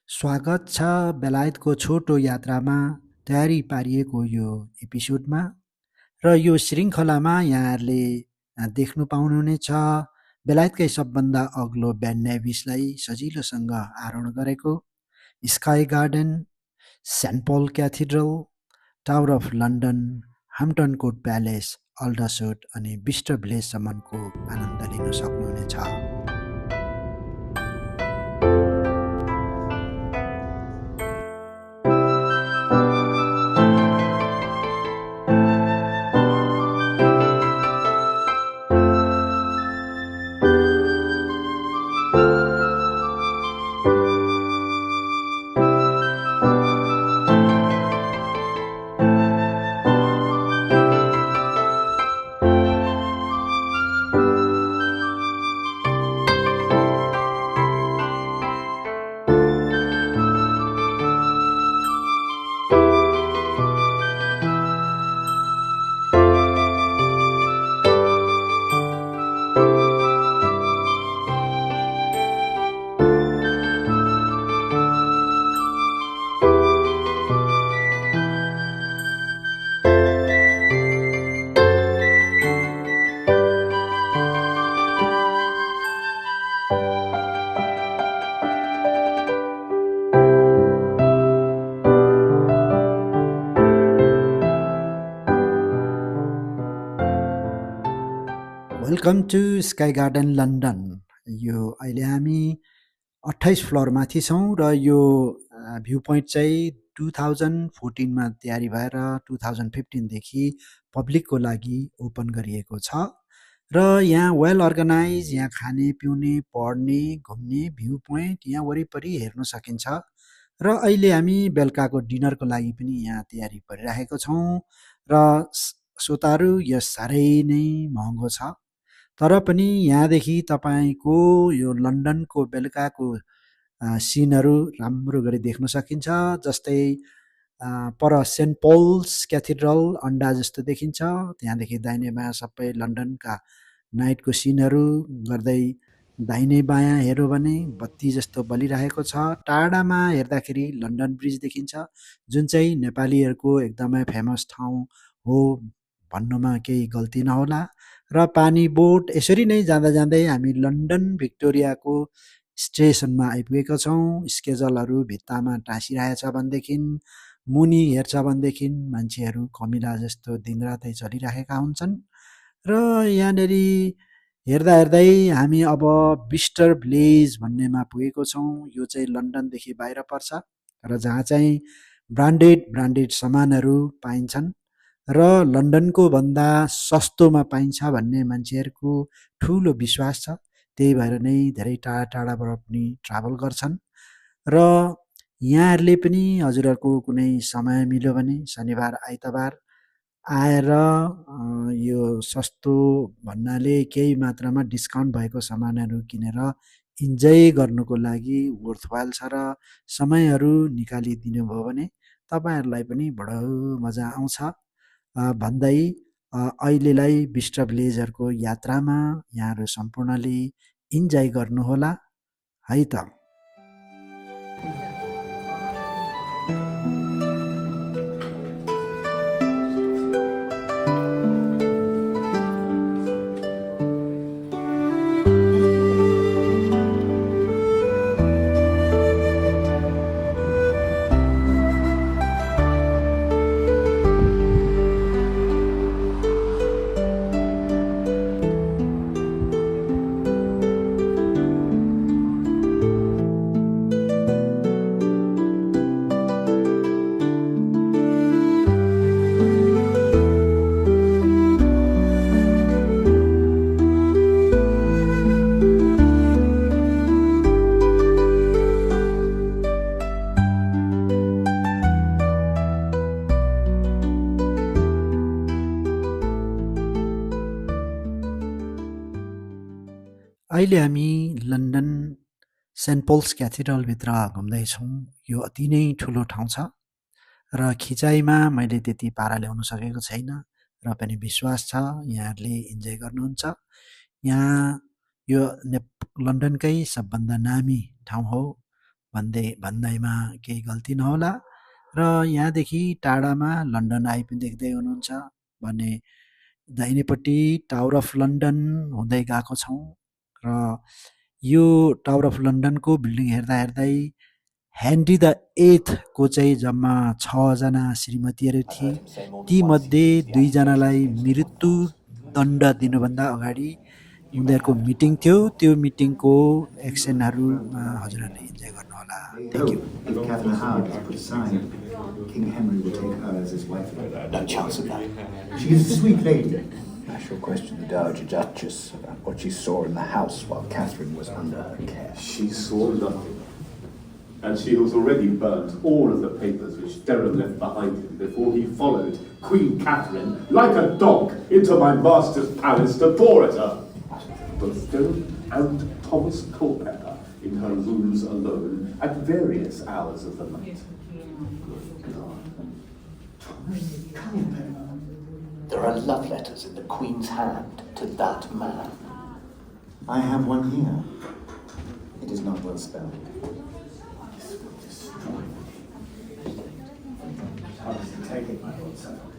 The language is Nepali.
स्वागत छ बेलायतको छोटो यात्रामा तयारी पारिएको यो एपिसोडमा र यो श्रृङ्खलामा यहाँहरूले देख्नु पाउनुहुनेछ बेलायतकै सबभन्दा अग्लो बेन नेभिसलाई सजिलोसँग आरोहण गरेको sky Garden, Saint Paul cathedral, tower of London, Hampton Court palace, Aldershot अनि बिस्टर भिलेजसम्मको आनन्द लिन सक्नुहुनेछ। Welcome to Sky Garden London. यो अहिले हामी 28 फ्लोर माथि छौँ र यो भ्यू पोइन्ट चाहिँ 2014मा तयारी भएर 2015देखि पब्लिकको लागि ओपन गरिएको छ र यहाँ वेल अर्गनाइज, यहाँ खाने पिउने पढ्ने घुम्ने भ्यू पोइन्ट यहाँ वरिपरि हेर्न सकिन्छ र अहिले हामी बेलुकाको डिनरको लागि पनि यहाँ तयारी गरिरहेको छौँ र श्रोताहरू यो साह्रै नै महँगो छ, तर पनि यहाँदेखि तपाईँको यो लन्डनको बेलुकाको सिनहरू राम्रो गरी देख्न सकिन्छ। जस्तै पर सेन्ट पल्स क्याथिड्रल अन्डा जस्तो देखिन्छ, त्यहाँदेखि दाहिने बायाँ सबै लन्डनका नाइटको सिनहरू गर्दै दाहिने बायाँ हेऱ्यो भने बत्ती जस्तो बलिरहेको छ। टाढामा हेर्दाखेरि लन्डन ब्रिज देखिन्छ, जुन चाहिँ नेपालीहरूको एकदमै फेमस ठाउँ हो भन्नुमा केही गल्ती नहोला। र पानी बोट यसरी नै जाँदा जाँदै हामी लन्डन भिक्टोरियाको स्टेसनमा आइपुगेका छौँ। स्केजलहरू भित्तामा टाँसिरहेछ भनेदेखि मुनि हेर्छ भनेदेखि मान्छेहरू कमिला जस्तो दिनरातै चलिरहेका हुन्छन् र यहाँनिर हेर्दा हेर्दै हामी अब बिस्टर भिलेज भन्नेमा पुगेको छौँ। यो चाहिँ लन्डनदेखि बाहिर पर्छ र जहाँ चाहिँ ब्रान्डेड सामानहरू पाइन्छन् र लन्डनको भन्दा सस्तोमा पाइन्छ भन्ने मान्छेहरूको ठुलो विश्वास छ। त्यही भएर नै धेरै टाढा टाढाबाट पनि ट्राभल गर्छन् र यहाँहरूले पनि हजुरहरूको कुनै समय मिल्यो भने शनिबार आइतबार आएर यो सस्तो भन्नाले केही मात्रामा डिस्काउन्ट भएको सामानहरू किनेर इन्जोय गर्नुको लागि वर्थवाइल छ र समयहरू निकालिदिनु भयो भने तपाईँहरूलाई पनि बडो मजा आउँछ भन्दै अहिलेलाई बिस्टर भिलेजहरूको यात्रामा यहाँहरू सम्पूर्णले इन्जोय गर्नुहोला है त। अहिले हामी लन्डन सेन्ट पल्स क्याथिड्रलभित्र घुम्दैछौँ। यो अति नै ठुलो ठाउँ छ र खिचाइमा मैले त्यति पारा ल्याउन सकेको छैन र पनि विश्वास छ यहाँहरूले इन्जोय गर्नुहुन्छ। यहाँ यो लन्डनकै सबभन्दा नामी ठाउँ हो भन्दैमा केही गल्ती नहोला। र यहाँदेखि टाढामा लन्डन आई पनि देख्दै हुनुहुन्छ भने दाहिनेपट्टि टावर अफ लन्डन हुँदै गएको छौँ र यो टावर अफ लन्डनको बिल्डिङ हेर्दा हेर्दै हेनरी द एथको चाहिँ जम्मा 6जना श्रीमतीहरू थिए। तीमध्ये 2जनालाई मृत्युदण्ड दिनुभन्दा अगाडि उनीहरूको मिटिङ थियो। त्यो मिटिङको एक्सनहरू हजुरहरूले इन्जोय गर्नुहोला। Thank you. If Catherine Howard is put aside, King Henry will take her as his wife. No chance of that. She is a sweet lady. I shall question the Dowager Duchess about what she saw in the house while Catherine was under her care. She saw nothing. And she has already burnt all of the papers which Derham left behind him before he followed Queen Catherine like a dog into my master's palace to paw at her. Both Derham and Thomas Culpeper in her rooms alone at various hours of the night. Good God. Thomas Culpeper. There are love letters in the Queen's hand to that man. I have one here. It is not well spelled. This will destroy me. How does he take it, my Lord Suffolk?